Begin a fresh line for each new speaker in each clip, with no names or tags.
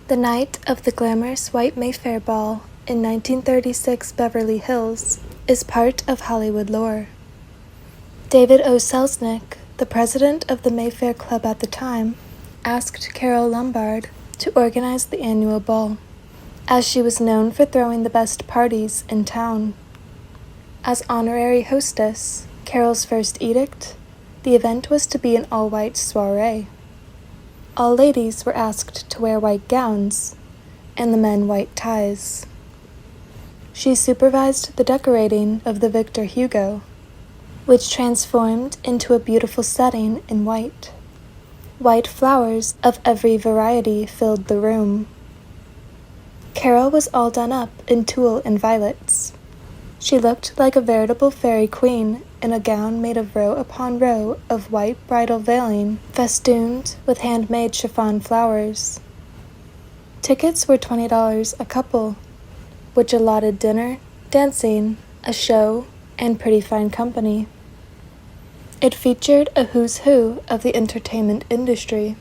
The night of the glamorous white Mayfair Ball in 1936 Beverly Hills is part of Hollywood lore. David O. Selznick, the president of the Mayfair Club at the time, asked Carole Lombard to organize the annual ball, as she was known for throwing the best parties in town. As honorary hostess, Carole's first edict, the event was to be an all-white soiree. All ladies were asked to wear white gowns, and the men white ties. She supervised the decorating of the Victor Hugo, which transformed into a beautiful setting in white. White flowers of every variety filled the room. Carole was all done up in tulle and violets. She looked like a veritable fairy queen in a gown made of row upon row of white bridal veiling festooned with handmade chiffon flowers. Tickets were $20 a couple, which allotted dinner, dancing, a show, and pretty fine company. It featured a who's who of the entertainment industry.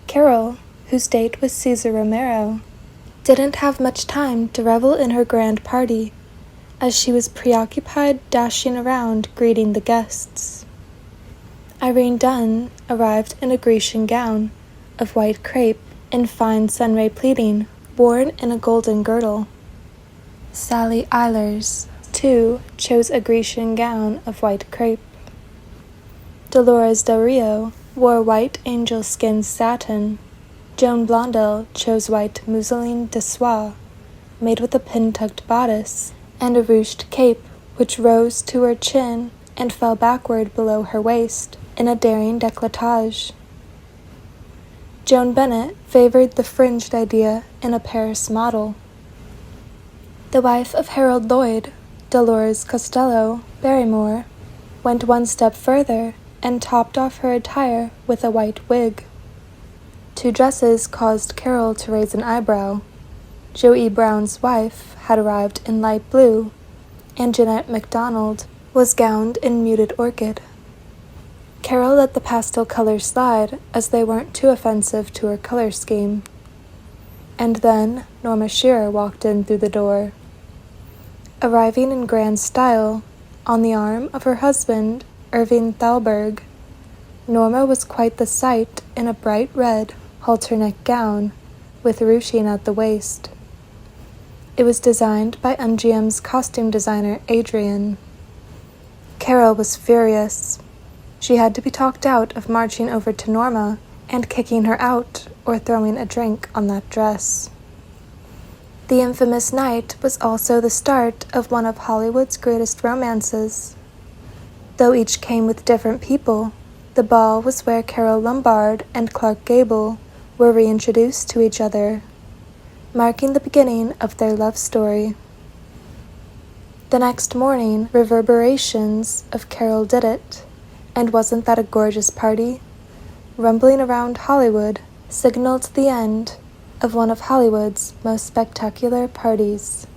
Carole, whose date was Cesar Romero, didn't have much time to revel in her grand party, as she was preoccupied dashing around greeting the guests. Irene Dunne arrived in a Grecian gown of white crepe and fine sunray pleating worn in a golden girdle. Sally Eilers, too, chose a Grecian gown of white crepe. Dolores Del Rio wore white angel skin satin. Joan Blondell chose white mousseline de soie, made with a pin-tucked bodice and a ruched cape which rose to her chin and fell backward below her waist in a daring décolletage. Joan Bennett favored the fringed idea in a Paris model. The wife of Harold Lloyd, Dolores Costello Barrymore, went one step further and topped off her attire with a white wig. Two dresses caused Carole to raise an eyebrow. Joe E. Brown's wife had arrived in light blue, and Jeanette MacDonald was gowned in muted orchid. Carole let the pastel colors slide, as they weren't too offensive to her color scheme. And then Norma Shearer walked in through the door. Arriving in grand style, on the arm of her husband, Irving Thalberg, Norma was quite the sight in a bright red halter-neck gown with ruching at the waist. It was designed by MGM's costume designer Adrian. Carole was furious. She had to be talked out of marching over to Norma and kicking her out or throwing a drink on that dress. The infamous night was also the start of one of Hollywood's greatest romances. Though each came with different people, the ball was where Carole Lombard and Clark Gable were reintroduced to each other, marking the beginning of their love story. The next morning, reverberations of Carole Did It, and Wasn't That a Gorgeous Party, rumbling around Hollywood, signaled the end of one of Hollywood's most spectacular parties.